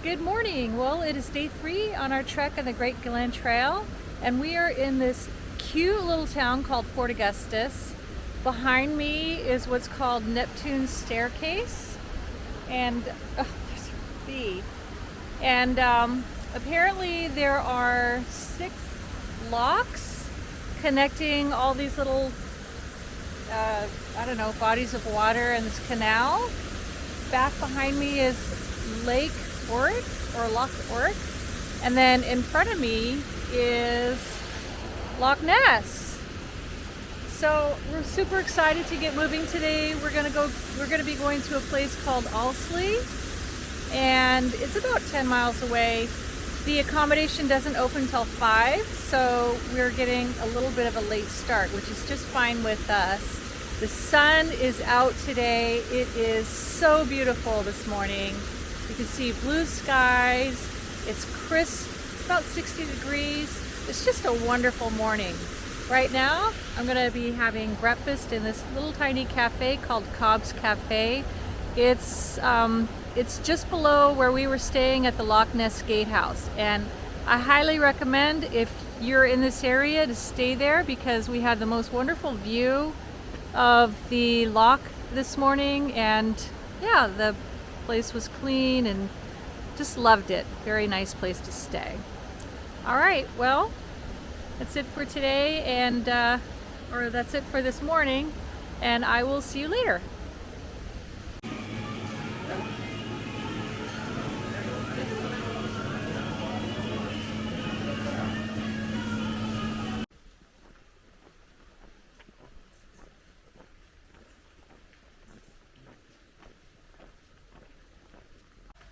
Good morning. Well, it is day 3 on our trek on the Great Glen Trail, and we are in this cute little town called Fort Augustus. Behind me is what's called Neptune's Staircase, and there's a bee. And apparently there are 6 locks connecting all these little, bodies of water in this canal. Back behind me is Lake Orrick, or Loch Orrick, and then in front of me is Loch Ness. So we're super excited to get moving today. We're gonna be going to a place called Alltsigh, and it's about 10 miles away. The accommodation doesn't open until 5, so we're getting a little bit of a late start, which is just fine with us. The sun is out today. It is so beautiful this morning. You can see blue skies. It's crisp. It's about 60 degrees. It's just a wonderful morning. Right now, I'm going to be having breakfast in this little tiny cafe called Cobb's Cafe. It's just below where we were staying at the Loch Ness Gatehouse, and I highly recommend, if you're in this area, to stay there because we had the most wonderful view of the loch this morning, and yeah, the place was clean and just loved it. Very nice place to stay. All right, well, that's it for today, and or that's it for this morning, and I will see you later.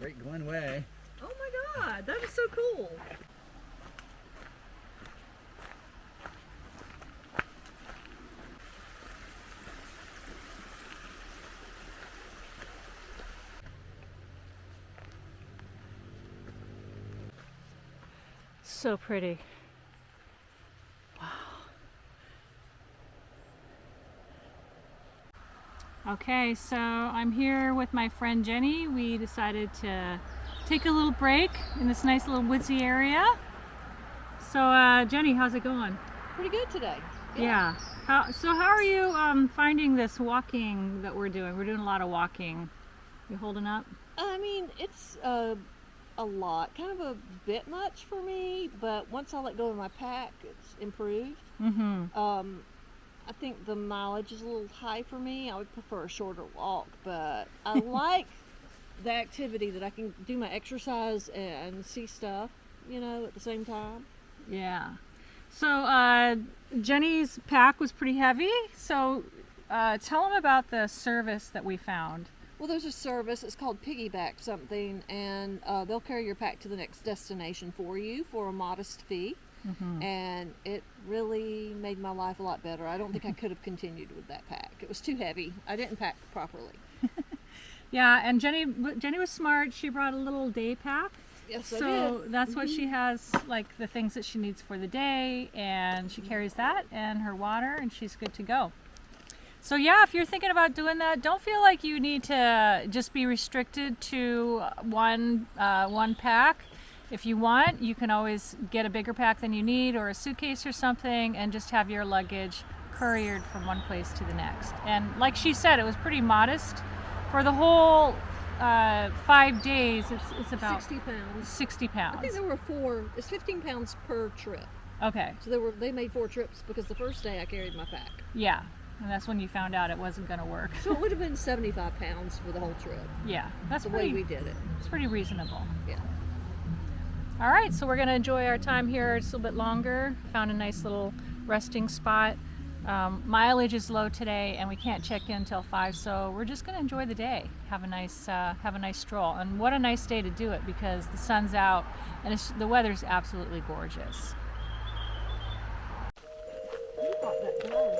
Great Glen Way. Oh my God, that is so cool. So pretty. Wow. Okay, so I'm here with my friend Jenny. We decided to take a little break in this nice little woodsy area. So Jenny, how's it going? Pretty good today. Yeah. How are you finding this walking that we're doing? We're doing a lot of walking. You holding up? I mean, it's a lot, kind of a bit much for me, but once I let go of my pack, it's improved. Mm-hmm. I think the mileage is a little high for me. I would prefer a shorter walk, but I like the activity that I can do my exercise and see stuff, at the same time. Yeah. So Jenny's pack was pretty heavy. So tell them about the service that we found. Well, there's a service. It's called Piggyback something, and they'll carry your pack to the next destination for you for a modest fee. Mm-hmm. And it really made my life a lot better. I don't think I could have continued with that pack. It was too heavy. I didn't pack properly. Yeah, and Jenny was smart. She brought a little day pack. Yes, I So did. that's what she has, like the things that she needs for the day, and she carries that and her water, and she's good to go. So yeah, if you're thinking about doing that, don't feel like you need to just be restricted to one pack. If you want, you can always get a bigger pack than you need, or a suitcase or something, and just have your luggage couriered from one place to the next. And like she said, it was pretty modest. For the whole 5 days, it's about 60 pounds. 60 pounds. I think there were 4. It's 15 pounds per trip. Okay. So they made 4 trips because the first day I carried my pack. Yeah. And that's when you found out it wasn't going to work. So it would have been 75 pounds for the whole trip. Yeah. That's the pretty, way we did it. It's pretty reasonable. Yeah. All right, so we're going to enjoy our time here just a little bit longer. Found a nice little resting spot. Mileage is low today, and we can't check in until 5, so we're just going to enjoy the day. Have a nice stroll, and what a nice day to do it because the sun's out and the weather's absolutely gorgeous. You bought that down.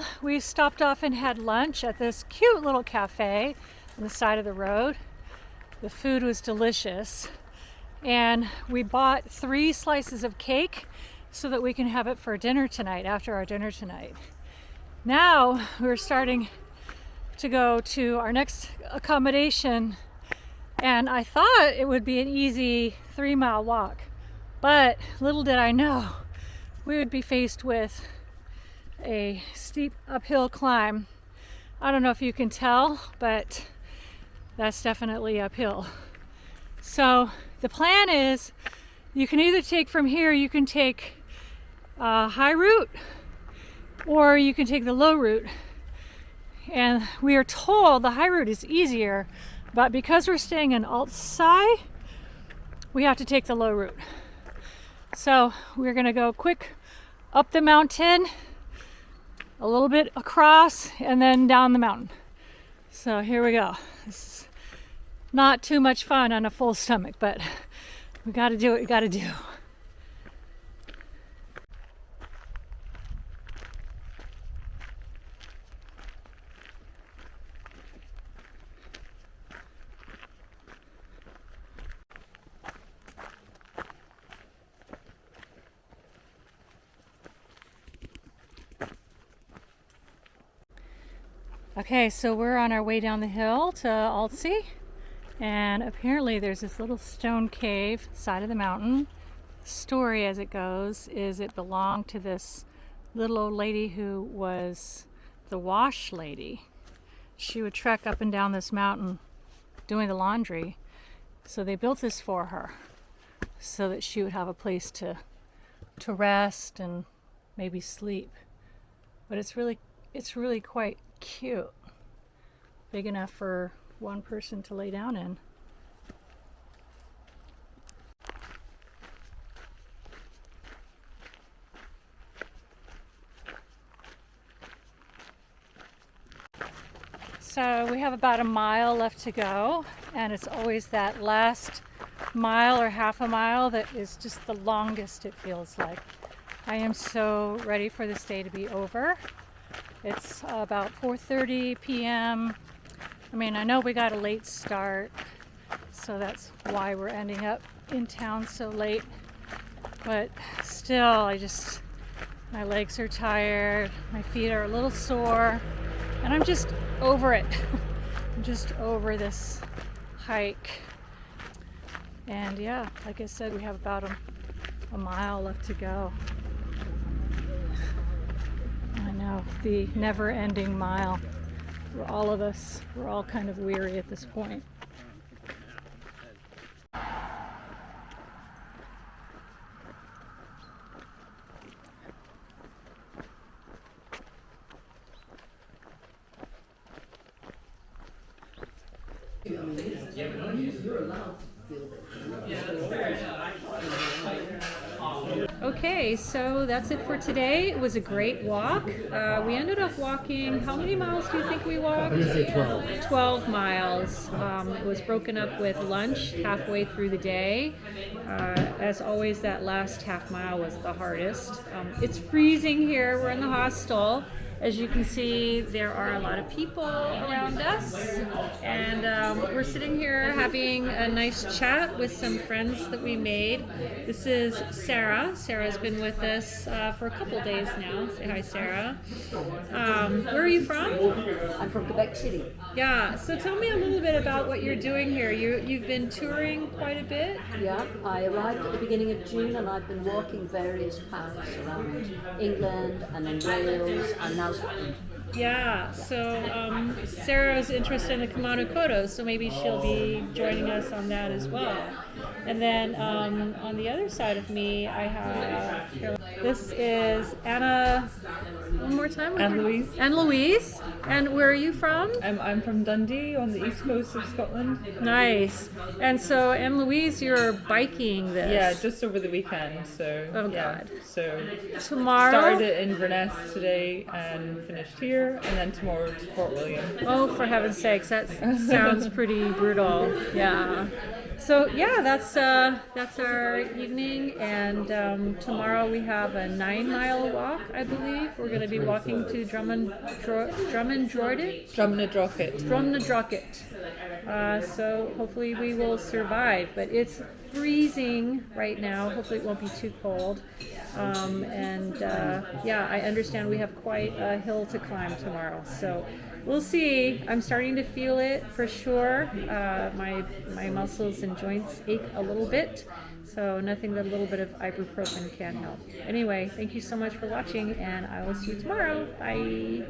Well, we stopped off and had lunch at this cute little cafe on the side of the road. The food was delicious. And we bought 3 slices of cake so that we can have it for dinner tonight, after our dinner tonight. Now we're starting to go to our next accommodation, and I thought it would be an easy 3-mile walk, but little did I know we would be faced with a steep uphill climb. I don't know if you can tell, but that's definitely uphill. So the plan is you can either take from here, you can take high route, or you can take the low route. And we are told the high route is easier, but because we're staying in Alltsigh, we have to take the low route. So we're gonna go quick up the mountain, a little bit across, and then down the mountain. So here we go. This is not too much fun on a full stomach, but we gotta do what we gotta do. Okay, so we're on our way down the hill to Alltsigh, and apparently there's this little stone cave side of the mountain. The story as it goes is it belonged to this little old lady who was the wash lady. She would trek up and down this mountain doing the laundry, so they built this for her so that she would have a place to rest and maybe sleep. But it's really quite cute. Big enough for one person to lay down in. So we have about a mile left to go, and it's always that last mile or half a mile that is just the longest, it feels like. I am so ready for this day to be over. It's about 4:30 p.m. I mean, I know we got a late start, so that's why we're ending up in town so late. But still, my legs are tired, my feet are a little sore, and I'm just over it. I'm just over this hike. And yeah, like I said, we have about a mile left to go. I know, the never-ending mile. We're all kind of weary at this point. Okay, so that's it for today. It was a great walk. We ended up walking, how many miles do you think we walked? I'm gonna say 12. 12 miles. It was broken up with lunch halfway through the day. As always, that last half mile was the hardest. It's freezing here. We're in the hostel. As you can see, there are a lot of people around us, and we're sitting here having a nice chat with some friends that we made. This is Sarah. Sarah's been with us for a couple days now. Say hi, Sarah. Where are you from? I'm from Quebec City. Yeah, so tell me a little bit about what you're doing here. You've been touring quite a bit? Yeah, I arrived at the beginning of June and I've been walking various paths around England and then Wales and now Scotland. Yeah, so Sarah's interested in the Kumano Koto, so maybe she'll be joining us on that as well. And then on the other side of me, I have, this is Anna, one more time? Anne-Louise. Anne-Louise. And where are you from? I'm from Dundee on the east coast of Scotland. Nice. And so, Anne-Louise, you're biking this. Yeah, just over the weekend. So Oh, yeah. God. So Tomorrow? started in Inverness today and finished here, and then tomorrow to Fort William. Oh, for heaven's sakes, that sounds pretty brutal. Yeah. So, yeah, that's our evening, and tomorrow we have a 9-mile walk. I believe we're going to be walking to Drumnadrochit. So hopefully we will survive, but it's freezing right now. Hopefully it won't be too cold. Yeah, I understand we have quite a hill to climb tomorrow, so we'll see. I'm starting to feel it for sure. My muscles and joints ache a little bit, so nothing that a little bit of ibuprofen can help. Anyway, thank you so much for watching, and I will see you tomorrow. Bye.